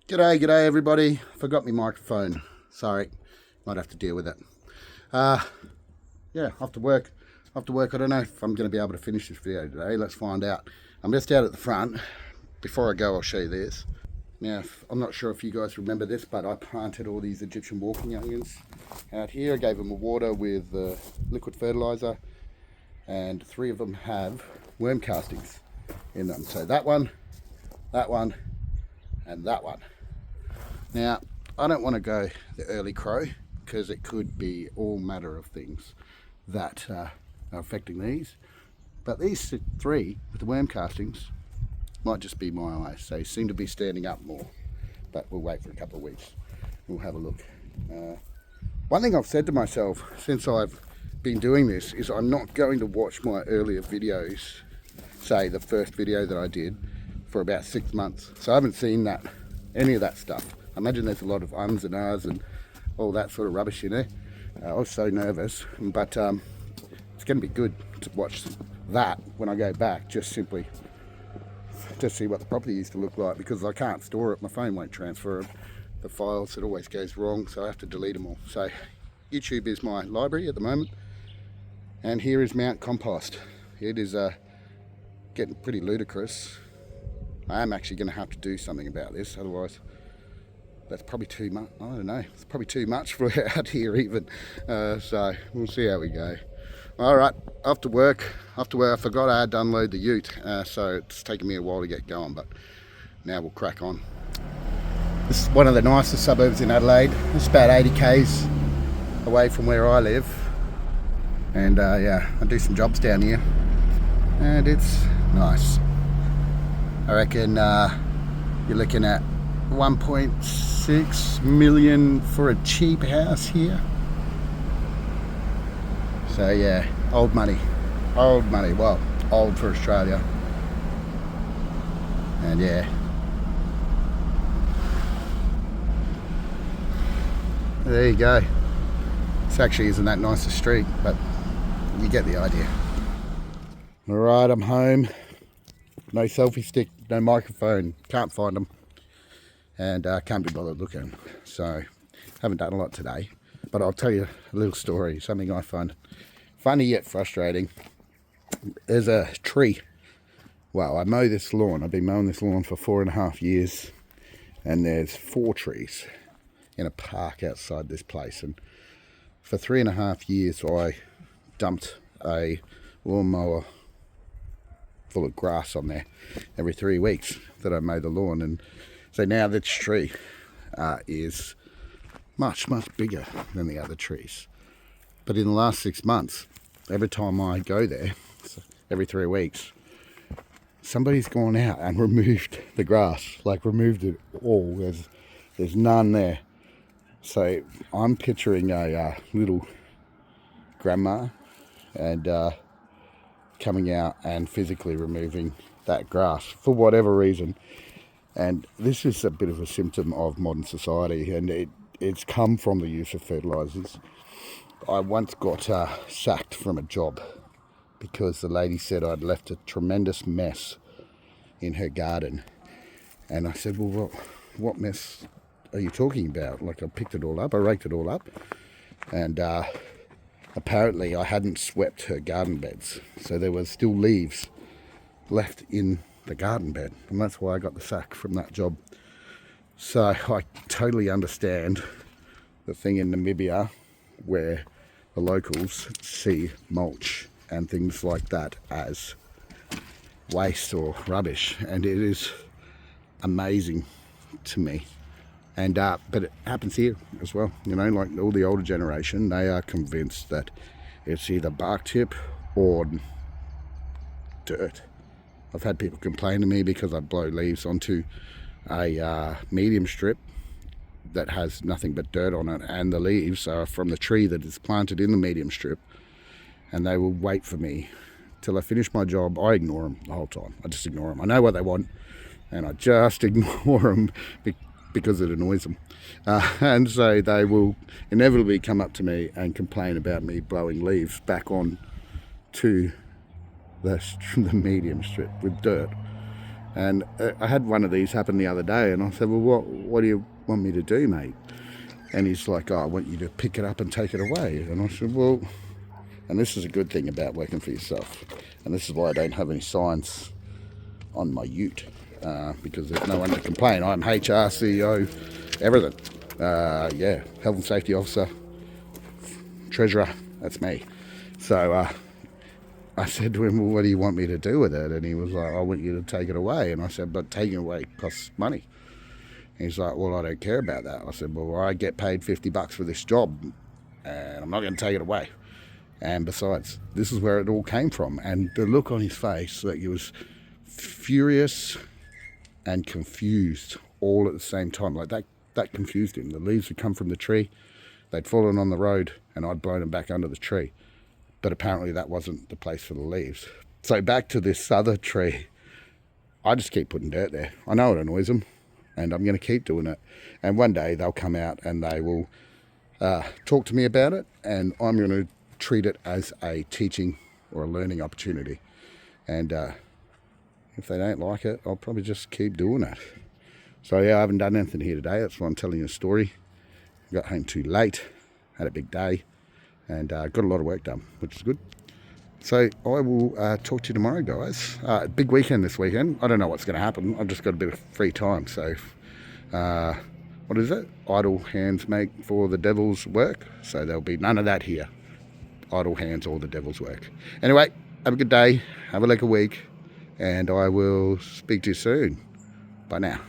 G'day everybody. Forgot my microphone. Sorry, might have to deal with it. Yeah, off to work. Off to work. I don't know if I'm going to be able to finish this video today. Let's find out. I'm just out at the front. Before I go, I'll show you this. Now, I'm not sure if you guys remember this, but I planted all these Egyptian walking onions out here. I gave them a water with liquid fertilizer, and 3 of them have worm castings in them. So that one, and that one. Now, I don't want to go the early crow because it could be all matter of things that are affecting these. But these 3 with the worm castings might just be my eyes. They seem to be standing up more. But we'll wait for a couple of weeks. We'll have a look. One thing I've said to myself since I've been doing this is I'm not going to watch my earlier videos, say the first video that I did, for about 6 months. So I haven't seen any of that stuff. I imagine there's a lot of ums and ahs and all that sort of rubbish in there. I was so nervous, but it's going to be good to watch that when I go back, just simply to see what the property used to look like, because I can't store it. My phone won't transfer the files. It always goes wrong, so I have to delete them all. So YouTube is my library at the moment, and here is Mount Compost. It is getting pretty ludicrous. I am actually going to have to do something about this, otherwise that's probably too much. I don't know, it's probably too much for out here even. So we'll see how we go. All right, off to work. I forgot I had to unload the ute, so it's taken me a while to get going, but now we'll crack on. This is one of the nicest suburbs in Adelaide. It's about 80 k's away from where I live, and yeah, I do some jobs down here, and it's nice. I reckon you're looking at 1.6 million for a cheap house here. So yeah, old money, well, old for Australia. And yeah, there you go. This actually isn't that nice a street, but you get the idea. Alright, I'm home. No selfie stick, no microphone, can't find them, and can't be bothered looking. So haven't done a lot today, but I'll tell you a little story, something I find funny yet frustrating. There's a tree. Well, I mow this lawn. I've been mowing this lawn for 4.5 years, and there's 4 trees in a park outside this place. And for 3.5 years, I dumped a lawnmower full of grass on there every 3 weeks that I mow the lawn. And so now this tree is much bigger than the other trees. But in the last 6 months, every time I go there, every 3 weeks, somebody's gone out and removed the grass, like removed it all. There's none there. So I'm picturing a little grandma and coming out and physically removing that grass for whatever reason. And this is a bit of a symptom of modern society, and it's come from the use of fertilizers. I once got sacked from a job because the lady said I'd left a tremendous mess in her garden. And I said, well, what mess are you talking about? Like, I picked it all up, I raked it all up, and apparently I hadn't swept her garden beds, so there was still leaves left in the garden bed, and that's why I got the sack from that job. So I totally understand the thing in Namibia where the locals see mulch and things like that as waste or rubbish, and it is amazing to me. And but it happens here as well, you know, like all the older generation, they are convinced that it's either bark tip or dirt. I've had people complain to me because I blow leaves onto a medium strip that has nothing but dirt on it, and the leaves are from the tree that is planted in the medium strip, and they will wait for me till I finish my job. I ignore them the whole time. I just ignore them. I know what they want, and I just ignore them because it annoys them. And so they will inevitably come up to me and complain about me blowing leaves back on to the medium strip with dirt. And I had one of these happen the other day, and I said, well, what do you want me to do, mate? And he's like, oh, I want you to pick it up and take it away. And I said, well, and this is a good thing about working for yourself, and this is why I don't have any signs on my ute, because there's no one to complain. I'm HR, CEO, everything. Yeah, health and safety officer, treasurer, that's me. So I said to him, well, what do you want me to do with it? And he was like, I want you to take it away. And I said, but taking it away costs money. And he's like, well, I don't care about that. I said, well, I get paid $50 for this job, and I'm not going to take it away. And besides, this is where it all came from. And the look on his face, like he was furious and confused all at the same time. Like that confused him. The leaves would come from the tree, they'd fallen on the road, and I'd blown them back under the tree. But apparently that wasn't the place for the leaves. So back to this other tree, I just keep putting dirt there. I know it annoys them, and I'm going to keep doing it. And one day they'll come out and they will talk to me about it, and I'm going to treat it as a teaching or a learning opportunity. And if they don't like it, I'll probably just keep doing it. So yeah, I haven't done anything here today. That's why I'm telling you a story. Got home too late, had a big day, and got a lot of work done, which is good. So I will talk to you tomorrow, guys. Big weekend this weekend. I don't know what's going to happen. I've just got a bit of free time. So what is it? Idle hands make for the devil's work. So there'll be none of that here. Idle hands, all the devil's work. Anyway, have a good day. Have a lekker week. And I will speak to you soon. Bye now.